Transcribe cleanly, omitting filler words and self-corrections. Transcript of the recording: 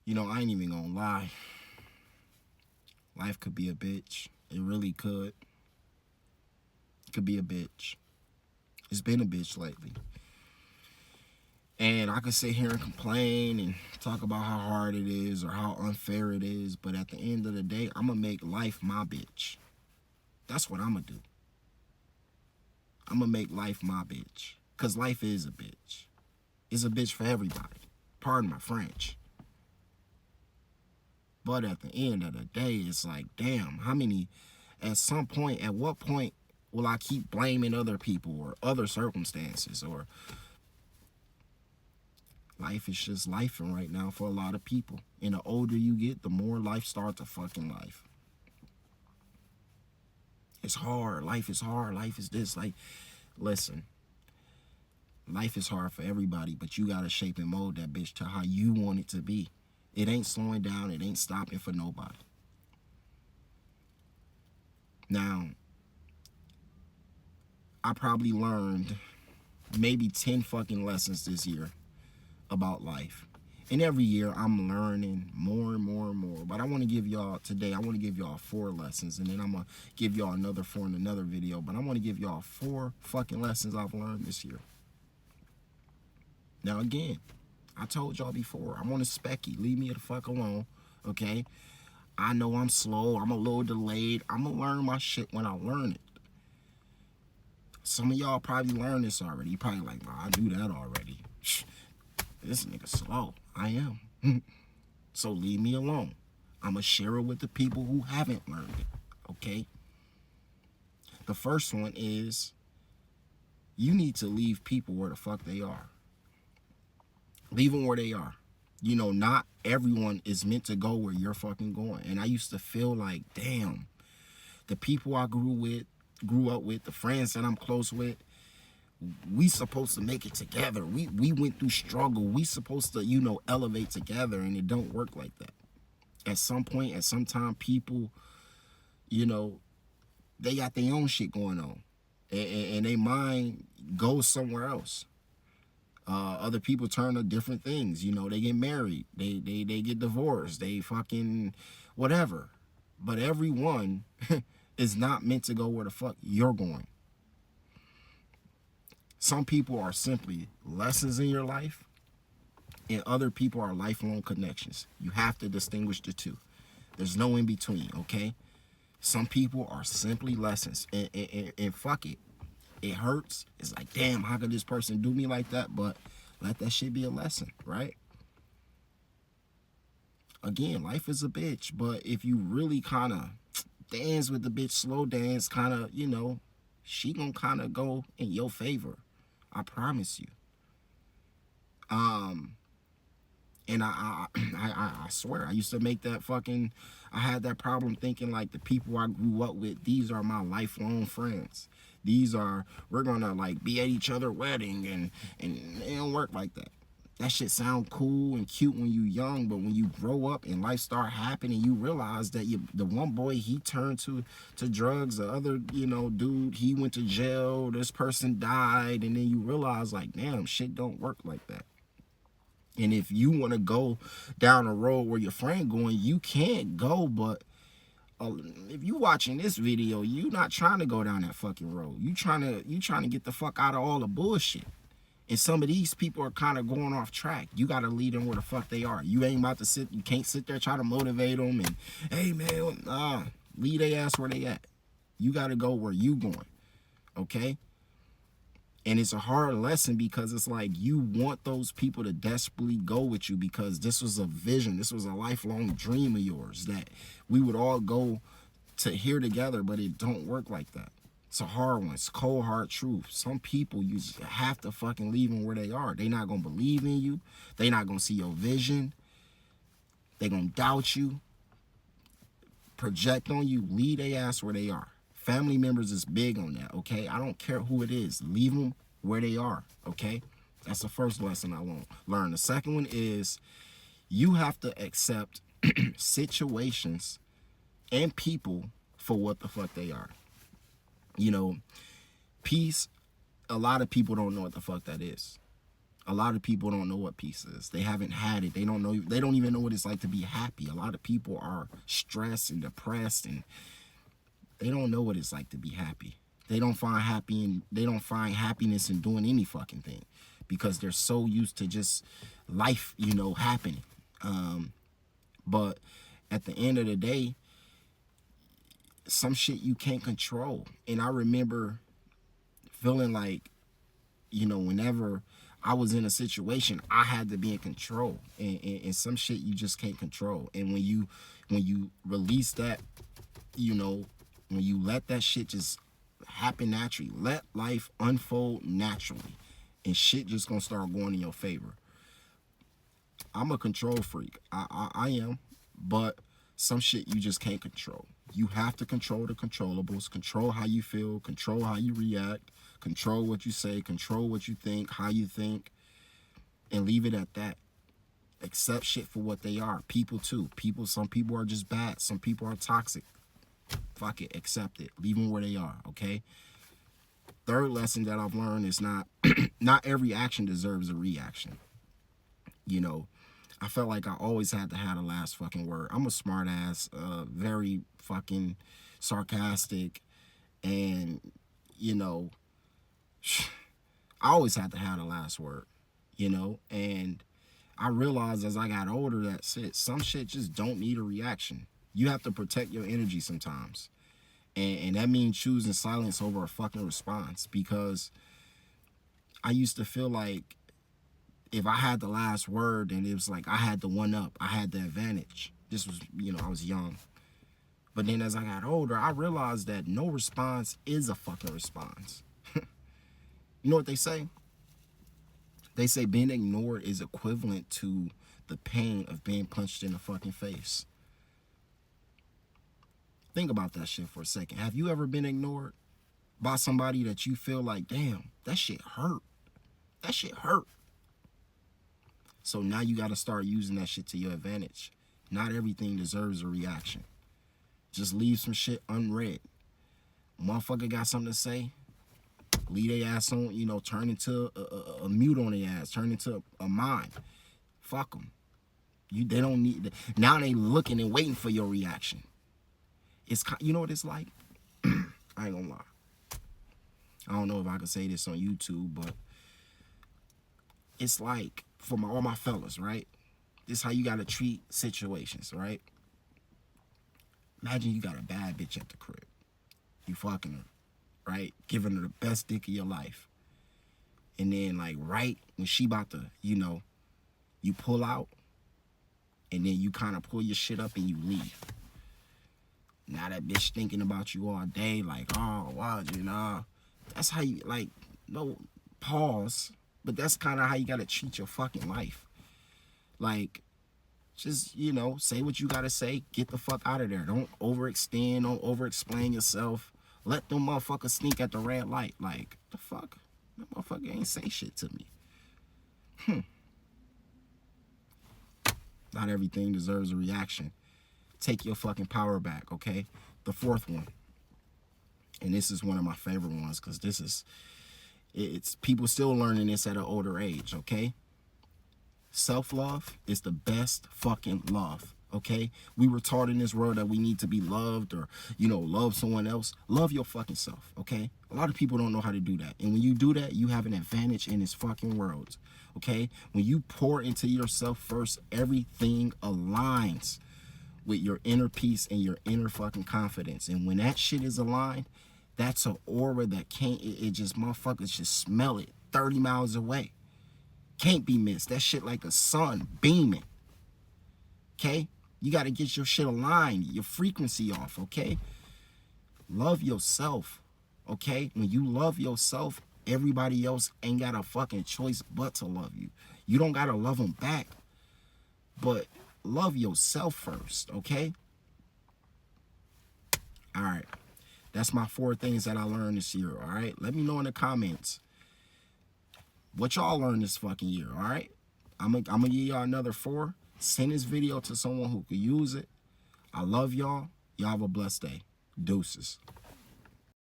You know, I ain't even gonna lie. Life could be a bitch. It really could. It could be a bitch. It's been a bitch lately. And I could sit here and complain and talk about how hard it is or how unfair it is, but at the end of the day, I'm gonna make life my bitch. That's what I'm gonna do. I'm gonna make life my bitch. Cause life is a bitch. It's a bitch for everybody. Pardon my French. But at the end of the day, it's like, damn, how many, at some point, at what point will I keep blaming other people or other circumstances? Or life is just lifing right now for a lot of people. And the older you get, the more life starts a fucking life. It's hard. Life is hard. Life is this. Like, listen, life is hard for everybody, but you gotta shape and mold that bitch to how you want it to be. It ain't slowing down. It ain't stopping for nobody. Now, I probably learned maybe 10 fucking lessons this year about life. And every year I'm learning more and more and more. But I want to give y'all today, I want to give y'all 4 lessons. And then I'm going to give y'all another 4 in another video. But I want to give y'all 4 fucking lessons I've learned this year. Now, again, I told y'all before, I'm on a specky. Leave me the fuck alone, okay? I know I'm slow. I'm a little delayed. I'm going to learn my shit when I learn it. Some of y'all probably learned this already. You probably like, nah, I knew that already. This nigga slow. I am. So leave me alone. I'm going to share it with the people who haven't learned it, okay? The first one is you need to leave people where the fuck they are. Leave them where they are. You know, not everyone is meant to go where you're fucking going. And I used to feel like, damn, the people I grew up with, the friends that I'm close with, we supposed to make it together. We went through struggle. We supposed to, you know, elevate together, and it don't work like that. At some point, at some time, people, you know, they got their own shit going on. And their mind goes somewhere else. Other people turn to different things. You know, they get married. They get divorced. They fucking whatever. But everyone is not meant to go where the fuck you're going. Some people are simply lessons in your life, and other people are lifelong connections. You have to distinguish the two. There's no in between, okay? Some people are simply lessons, and fuck it. It hurts. It's like, damn, how could this person do me like that? But let that shit be a lesson, right? Again, life is a bitch, but if you really kind of dance with the bitch, slow dance, kind of, you know, she gonna kind of go in your favor. I promise you. And I swear, I used to make that fucking, I had that problem thinking like the people I grew up with, these are my lifelong friends. These are, we're gonna like be at each other's wedding, and it don't work like that. That shit sound cool and cute when you young, but when you grow up and life start happening, you realize that the one boy, he turned to drugs, the other, you know, dude, he went to jail, this person died, and then you realize like, damn, shit don't work like that. And if you want to go down a road where your friend going, you can't go. But if you watching this video, you not trying to go down that fucking road. You trying to get the fuck out of all the bullshit. And some of these people are kind of going off track. You got to lead them where the fuck they are. You ain't about to sit. You can't sit there try to motivate them and, hey man, lead their ass where they at. You got to go where you going. Okay. And it's a hard lesson because it's like you want those people to desperately go with you because this was a vision. This was a lifelong dream of yours that we would all go to here together, but it don't work like that. It's a hard one. It's cold, hard truth. Some people, you have to fucking leave them where they are. They not going to believe in you. They not going to see your vision. They going to doubt you, project on you, leave their ass where they are. Family members is big on that, okay? I don't care who it is. Leave them where they are, okay? That's the first lesson I learned. The second one is you have to accept situations and people for what the fuck they are. You know, peace, a lot of people don't know what the fuck that is. A lot of people don't know what peace is. They haven't had it. They don't know. They don't even know what it's like to be happy. A lot of people are stressed and depressed, and they don't know what it's like to be happy. They don't find happiness in doing any fucking thing because they're so used to just life, happening. But at the end of the day, some shit you can't control. And I remember feeling like, whenever I was in a situation, I had to be in control, and some shit you just can't control. And when you release that, when you let that shit just happen naturally, let life unfold naturally, and shit just gonna start going in your favor. I'm a control freak. I am, but some shit you just can't control. You have to control the controllables, control how you feel, control how you react, control what you say, control what you think, how you think, and leave it at that. Accept shit for what they are. People too. Some people are just bad. Some people are toxic. Fuck it. Accept it. Leave them where they are, okay? Third lesson that I've learned is not every action deserves a reaction. I felt like I always had to have the last fucking word. I'm a smart ass, very fucking sarcastic, and, I always had to have the last word, and I realized as I got older that some shit just don't need a reaction. You have to protect your energy sometimes. And that means choosing silence over a fucking response, because I used to feel like if I had the last word, then it was like I had the one up. I had the advantage. This was, I was young. But then as I got older, I realized that no response is a fucking response. You know what they say? They say being ignored is equivalent to the pain of being punched in the fucking face. Think about that shit for a second. Have you ever been ignored by somebody that you feel like, damn, that shit hurt? That shit hurt. So now you got to start using that shit to your advantage. Not everything deserves a reaction. Just leave some shit unread. Motherfucker got something to say, leave their ass on, turn into a mute on their ass, turn into a mime. Fuck them. They don't need, now they looking and waiting for your reaction. It's, you know what it's like? I ain't gonna lie. I don't know if I can say this on YouTube, but it's like, for all my fellas, right? This is how you gotta treat situations, right? Imagine you got a bad bitch at the crib. You fucking her, right? Giving her the best dick of your life. And then, like, right when she about to, you pull out, and then you kind of pull your shit up and you leave. Now that bitch thinking about you all day, like, oh, wow, that's how you, like, no, pause. But that's kind of how you got to treat your fucking life. Like, just, say what you got to say. Get the fuck out of there. Don't overextend. Don't overexplain yourself. Let them motherfuckers sneak at the red light. Like, the fuck? That motherfucker ain't say shit to me. Not everything deserves a reaction. Take your fucking power back, okay? The fourth one. And this is one of my favorite ones, because it's people still learning this at an older age, okay? Self-love is the best fucking love, okay? We were taught in this world that we need to be loved or, love someone else. Love your fucking self, okay? A lot of people don't know how to do that. And when you do that, you have an advantage in this fucking world, okay? When you pour into yourself first, everything aligns with your inner peace and your inner fucking confidence. And when that shit is aligned, that's an aura that it just, motherfuckers just smell it 30 miles away. Can't be missed. That shit like a sun beaming. Okay? You got to get your shit aligned, your frequency off, okay? Love yourself, okay? When you love yourself, everybody else ain't got a fucking choice but to love you. You don't got to love them back, but love yourself first, okay? All right. That's my 4 things that I learned this year, all right? Let me know in the comments what y'all learned this fucking year, all right? I'm gonna give y'all another 4. Send this video to someone who could use it. I love y'all. Y'all have a blessed day. Deuces.